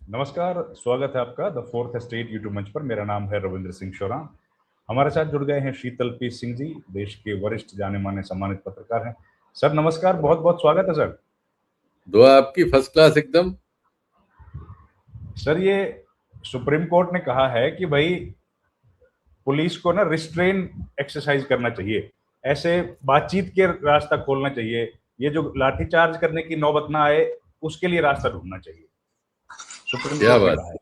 नमस्कार। स्वागत है आपका द फोर्थ स्टेट यूट्यूब मंच पर। मेरा नाम है रविंद्र सिंह शोरा। हमारे साथ जुड़ गए हैं शीतल पी सिंह जी, देश के वरिष्ठ जाने माने सम्मानित पत्रकार हैं। सर नमस्कार, बहुत बहुत स्वागत है सर। दुआ आपकी फर्स्ट क्लास एकदम। सर ये सुप्रीम कोर्ट ने कहा है कि भाई पुलिस को ना रिस्ट्रेन एक्सरसाइज करना चाहिए, ऐसे बातचीत के रास्ता खोलना चाहिए, ये जो लाठीचार्ज करने की नौबत ना आए उसके लिए रास्ता ढूंढना चाहिए, सुप्रीम क्या कोर्ट ने बात कहा है। है।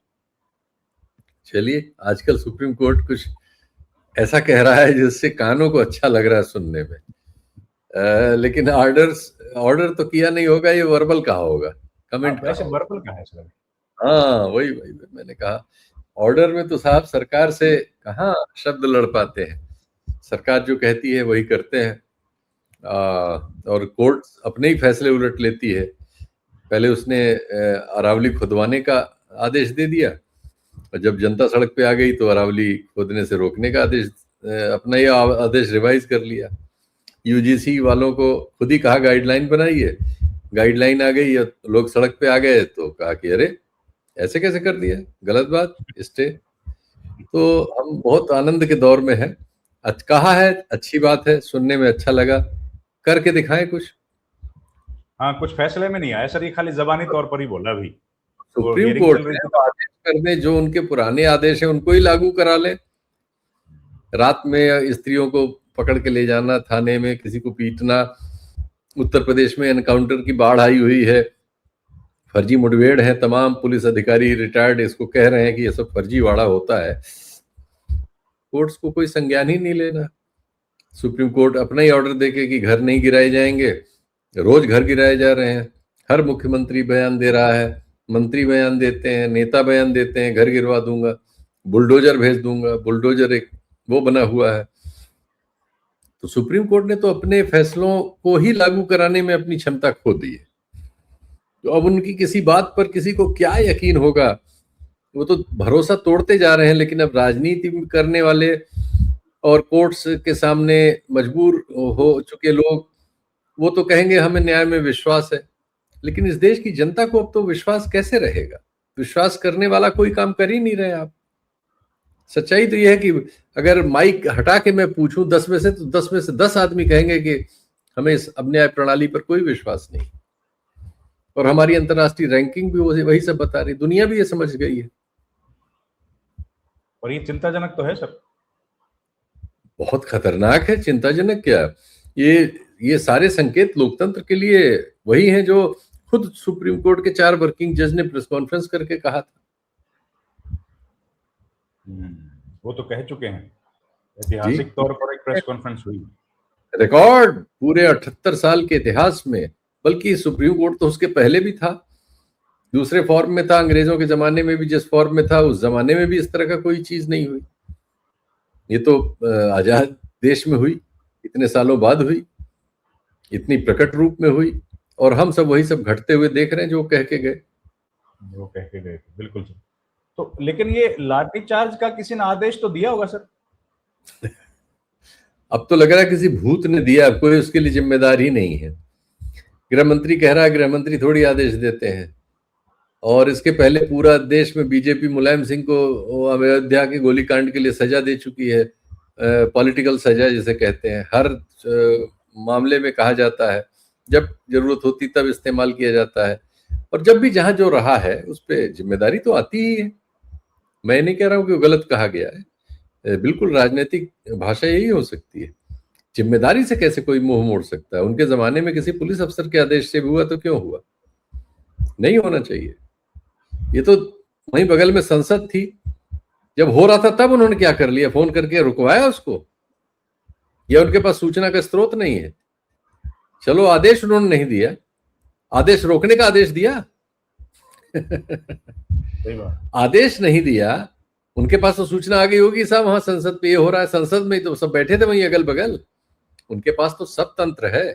चलिए, आजकल सुप्रीम कोर्ट कुछ ऐसा कह रहा है जिससे कानों को अच्छा लग रहा है सुनने में। लेकिन ऑर्डर तो किया नहीं होगा, ये वर्बल कहा होगा, कमेंट अब कहा ऐसे होगा। वर्बल कहा है सर। हाँ, वही वही मैंने कहा। ऑर्डर में तो साहब सरकार से कहाँ शब्द लड़ पाते हैं। सरकार जो कहती है वही करते हैं। और कोर्ट अपने ही फैसले उलट लेती है। पहले उसने अरावली खुदवाने का आदेश दे दिया, और जब जनता सड़क पे आ गई तो अरावली खोदने से रोकने का आदेश, अपना ही आदेश रिवाइज कर लिया। यूजीसी वालों को खुद ही कहा गाइडलाइन बनाइए, गाइडलाइन आ गई और लोग सड़क पे आ गए तो कहा कि अरे ऐसे कैसे कर दिया, गलत बात, स्टे। तो हम बहुत आनंद के दौर में हैं। कहा है, अच्छी बात है, सुनने में अच्छा लगा, करके दिखाएं कुछ। हाँ, कुछ फैसले में नहीं आया सर, ये खाली जबानी तौर पर ही बोला अभी। वो सुप्रीम हियरिंग कोर्ट चल रही है, थी वो तब। आदेश कर दे, जो उनके पुराने आदेश है उनको ही लागू करा ले। रात में स्त्रियों को पकड़ के ले जाना थाने में, किसी को पीटना। उत्तर प्रदेश में एनकाउंटर की बाढ़ आई हुई है, फर्जी मुठभेड़ है, तमाम पुलिस अधिकारी रिटायर्ड इसको कह रहे हैं कि ये सब फर्जीवाड़ा होता है। कोर्ट्स को कोई संज्ञान ही नहीं लेना। सुप्रीम कोर्ट अपना ही ऑर्डर देके कि घर नहीं गिराए जाएंगे, रोज घर गिराए जा रहे हैं। हर मुख्यमंत्री बयान दे रहा है, मंत्री बयान देते हैं, नेता बयान देते हैं, घर गिरवा दूंगा, बुलडोजर भेज दूंगा। बुलडोजर एक वो बना हुआ है। तो सुप्रीम कोर्ट ने तो अपने फैसलों को ही लागू कराने में अपनी क्षमता खो दी है। तो अब उनकी किसी बात पर किसी को क्या यकीन होगा। वो तो भरोसा तोड़ते जा रहे हैं, लेकिन अब राजनीति करने वाले और कोर्ट्स के सामने मजबूर हो चुके लोग, वो तो कहेंगे हमें न्याय में विश्वास है। लेकिन इस देश की जनता को अब तो विश्वास कैसे रहेगा। विश्वास करने वाला कोई काम कर ही नहीं रहे आप। सच्चाई तो यह है कि अगर माइक हटा के मैं पूछूं 10 में से, तो 10 में से 10 आदमी कहेंगे कि हमें इस अब न्याय प्रणाली पर कोई विश्वास नहीं। और हमारी अंतर्राष्ट्रीय रैंकिंग भी वही सब बता रही, दुनिया भी ये समझ गई है। और ये चिंताजनक तो है सर। बहुत खतरनाक है। चिंताजनक क्या, ये ये सारे संकेत लोकतंत्र के लिए वही हैं जो खुद सुप्रीम कोर्ट के 4 वर्किंग जज ने प्रेस कॉन्फ्रेंस करके कहा था। वो तो कह चुके हैं, जी, ऐतिहासिक तौर पर एक प्रेस कॉन्फ्रेंस हुई। रिकॉर्ड पूरे 78 साल के इतिहास में। बल्कि सुप्रीम कोर्ट तो उसके पहले भी था, दूसरे फॉर्म में था। अंग्रेजों के जमाने में भी जिस फॉर्म में था, उस जमाने में भी इस तरह का कोई चीज नहीं हुई। ये तो आजाद देश में हुई, इतने सालों बाद हुई, इतनी प्रकट रूप में हुई, और हम सब वही सब घटते हुए देख रहे हैं जो कह के गए। वो कह के गए थे, बिल्कुल सर। तो लेकिन ये लाठीचार्ज का किसी ने आदेश तो दिया होगा सर। अब तो लग रहा है किसी भूत ने दिया, अब कोई उसके लिए जिम्मेदार ही नहीं है। गृह मंत्री कह रहा है, गृह मंत्री थोड़ी आदेश देते हैं। और इसके पहले पूरा देश में बीजेपी मुलायम सिंह को अयोध्या के गोलीकांड के लिए सजा दे चुकी है। पॉलिटिकल सजा जिसे कहते हैं, हर मामले में कहा जाता है, जब जरूरत होती तब इस्तेमाल किया जाता है। और जब भी जहां जो रहा है उस पर जिम्मेदारी तो आती ही है। मैं नहीं कह रहा हूं कि वो गलत कहा गया है, बिल्कुल राजनीतिक भाषा यही हो सकती है। जिम्मेदारी से कैसे कोई मुंह मोड़ सकता है। उनके जमाने में किसी पुलिस अफसर के आदेश से भी हुआ तो क्यों हुआ, नहीं होना चाहिए। ये तो वहीं बगल में संसद थी, जब हो रहा था तब उन्होंने क्या कर लिया, फोन करके रुकवाया उसको, या उनके पास सूचना का स्रोत नहीं है। चलो आदेश उन्होंने नहीं दिया, आदेश रोकने का आदेश दिया। सही बात। आदेश नहीं दिया, उनके पास तो सूचना आ गई होगी, साहब वहां संसद पे ये हो रहा है। संसद में तो सब बैठे थे वहीं अगल बगल, उनके पास तो सब तंत्र है।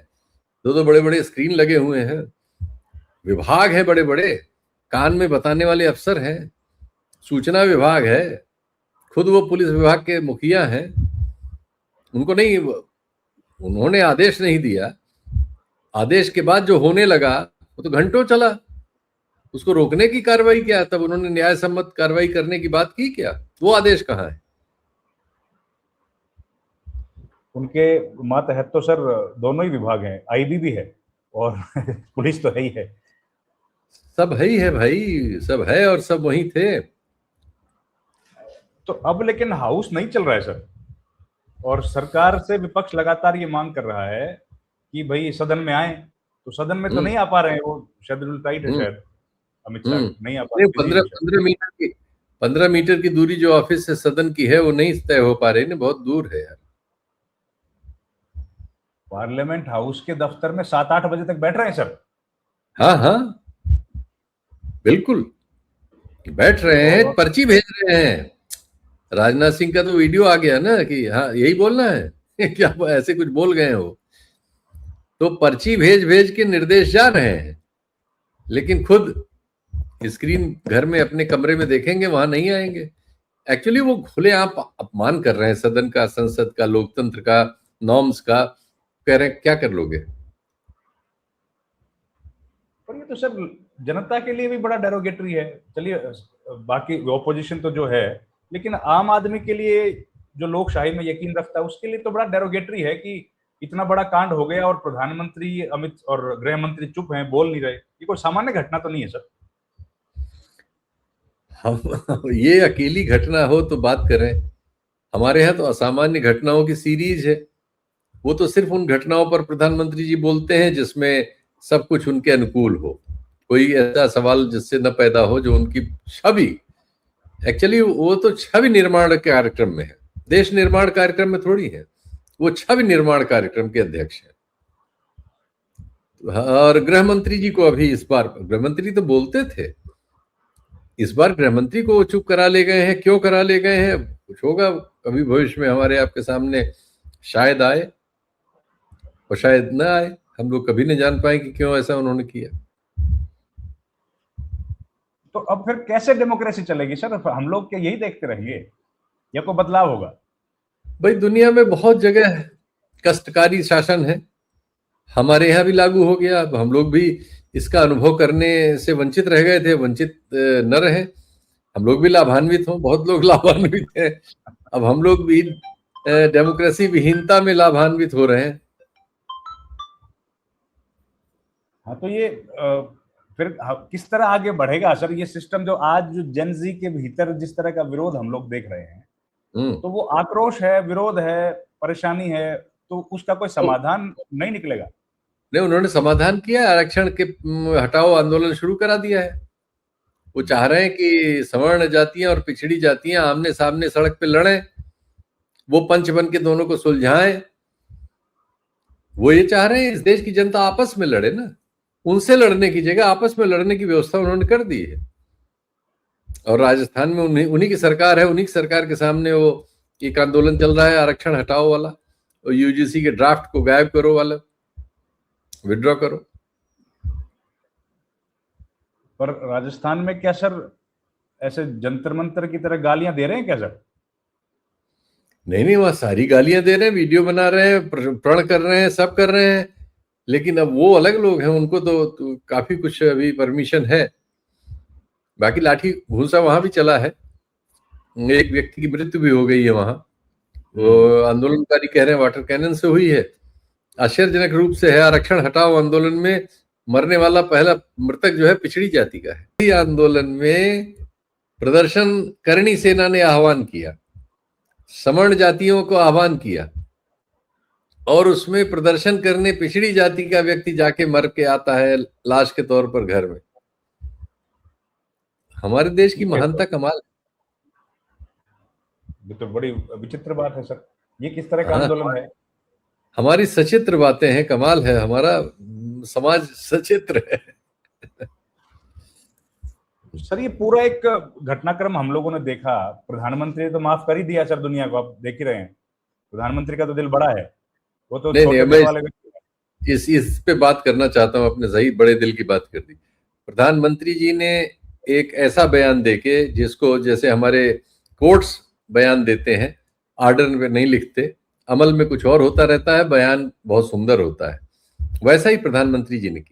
दो दो बड़े बड़े स्क्रीन लगे हुए हैं, विभाग है बड़े बड़े, कान में बताने वाले अफसर हैं, सूचना विभाग है, खुद वो पुलिस विभाग के मुखिया हैं। उनको नहीं, उन्होंने आदेश नहीं दिया। आदेश के बाद जो होने लगा वो तो घंटों चला। उसको रोकने की कार्रवाई क्या? तब उन्होंने न्याय सम्मत कार्रवाई करने की बात की क्या? वो आदेश कहाँ है? उनके मातहत तो सर दोनों ही विभाग हैं, आईबी भी है और पुलिस तो है ही है। सब है ही है भाई, सब है और सब वहीं थे। तो अब लेकिन हाउस नहीं चल रहा है सर, और सरकार से विपक्ष लगातार ये मांग कर रहा है कि भाई सदन में आए, तो सदन में तो हम्म नहीं आ पा रहे हैं, वो शेड्यूल टाइट है हम्म शायद, अमित शाह हम्म नहीं आ पा नहीं, रहे, बिजी पंद्रह है शायद। पंद्रह मीटर की 15 मीटर की दूरी जो ऑफिस से सदन की है वो नहीं तय हो पा रही ना, बहुत दूर है यार। पार्लियामेंट हाउस के दफ्तर में 7-8 बजे तक बैठ रहे हैं सर। हाँ हाँ, बिल्कुल बैठ रहे हैं, और पर्ची भेज रहे हैं। राजनाथ सिंह का तो वीडियो आ गया ना कि हाँ यही बोलना है क्या ऐसे कुछ बोल गए हो? तो पर्ची भेज भेज के निर्देश जा रहे हैं, लेकिन खुद स्क्रीन घर में अपने कमरे में देखेंगे, वहां नहीं आएंगे। एक्चुअली वो खुलेआम अपमान कर रहे हैं सदन का, संसद का, लोकतंत्र का, नॉर्म्स का। कह रहे हैं क्या कर लोगे? पर ये तो सर जनता के लिए भी बड़ा डेरोगेटरी है। चलिए, बाकी ऑपोजिशन तो जो है, लेकिन आम आदमी के लिए जो लोकशाही में यकीन रखता है उसके लिए तो बड़ा डेरोगेटरी है कि इतना बड़ा कांड हो गया और प्रधानमंत्री अमित और गृह मंत्री चुप हैं, बोल नहीं रहे। ये कोई सामान्य घटना तो नहीं है सर। हम ये अकेली घटना हो तो बात करें, हमारे यहाँ तो असामान्य घटनाओं की सीरीज है। वो तो सिर्फ उन घटनाओं पर प्रधानमंत्री जी बोलते हैं जिसमें सब कुछ उनके अनुकूल हो। कोई ऐसा सवाल जिससे न पैदा हो जो उनकी छवि, एक्चुअली वो तो छवि निर्माण कार्यक्रम में है, देश निर्माण कार्यक्रम में थोड़ी है। वो छवि निर्माण कार्यक्रम के अध्यक्ष है। और गृह मंत्री जी को अभी इस बार, गृह मंत्री तो बोलते थे, इस बार गृह मंत्री को चुप करा ले गए हैं। क्यों करा ले गए हैं? कुछ होगा कभी भविष्य में हमारे आपके सामने, शायद आए और शायद न आए। हम लोग कभी नहीं जान पाए कि क्यों ऐसा उन्होंने किया। तो अब फिर कैसे डेमोक्रेसी चलेगी सर? हम लोग क्या यही देखते रहेंगे या कोई बदलाव होगा? भाई दुनिया में बहुत जगह कष्टकारी शासन है, हमारे यहाँ भी लागू हो गया। अब हम लोग भी इसका अनुभव करने से वंचित रह गए थे, वंचित न रहे। हम लोग भी लाभान्वित हों, बहुत लोग लाभान्वित हैं। अब हम लोग भी डेमोक्रेसी विहीनता में लाभान्वित हो रहे हैं। हाँ, तो ये फिर किस तरह आगे बढ़ेगा सर ये सिस्टम, जो आज जो जेन जी के भीतर जिस तरह का विरोध हम लोग देख रहे हैं, तो वो आक्रोश है, विरोध है, परेशानी है, तो उसका कोई तो समाधान नहीं निकलेगा? नहीं, उन्होंने समाधान किया, आरक्षण के हटाओ आंदोलन शुरू करा दिया है। वो चाह रहे हैं कि सवर्ण जातियां और पिछड़ी जातियां आमने सामने सड़क पे लड़ें, वो पंच बन के दोनों को सुलझाएं। वो ये चाह रहे हैं इस देश की जनता आपस में लड़े ना, उनसे लड़ने की जगह आपस में लड़ने की व्यवस्था उन्होंने कर दी है। और राजस्थान में उन्हीं की सरकार है, उन्हीं की सरकार के सामने वो एक आंदोलन चल रहा है आरक्षण हटाओ वाला, और यूजीसी के ड्राफ्ट को गायब करो वाला, विड्रॉ करो। पर राजस्थान में क्या सर ऐसे जंतर मंतर की तरह गालियां दे रहे हैं क्या सर? नहीं नहीं, वहां सारी गालियां दे रहे हैं, वीडियो बना रहे हैं, प्रण कर रहे हैं, सब कर रहे हैं। लेकिन अब वो अलग लोग हैं, उनको तो काफी कुछ अभी परमिशन है। बाकी लाठी घूंसा वहां भी चला है, एक व्यक्ति की मृत्यु भी हो गई है वहां। वो आंदोलनकारी कह रहे हैं वाटर कैनन से हुई है। आश्चर्यजनक रूप से है, आरक्षण हटाओ आंदोलन में मरने वाला पहला मृतक जो है पिछड़ी जाति का है। इस आंदोलन में प्रदर्शन करणी सेना ने आह्वान किया, सवर्ण जातियों को आह्वान किया, और उसमें प्रदर्शन करने पिछड़ी जाति का व्यक्ति जाके मर के आता है लाश के तौर पर घर में। हमारे देश की महानता कमाल। ये तो बड़ी विचित्र बात है सर, ये किस तरह का हाँ, आंदोलन है? हमारी सचित्र बातें हैं, कमाल है, हमारा समाज सचित्र है। सर ये पूरा एक घटनाक्रम हम लोगों ने देखा, प्रधानमंत्री ने तो माफ कर ही दिया सर दुनिया को, आप देख ही रहे हैं। प्रधानमंत्री का तो दिल बड़ा है, वो तो नहीं नहीं, छोटे मैं दिल वाले व्यक्ति हैं। इस पे बात करना चाहता हूं, अपने सही बड़े दिल की बात कर दी। प्रधानमंत्री जी ने एक ऐसा बयान देके, जिसको जैसे हमारे कोर्ट्स बयान देते हैं, आर्डर में नहीं लिखते, अमल में कुछ और होता रहता है, बयान बहुत सुंदर होता है, वैसा ही प्रधानमंत्री जी ने किया।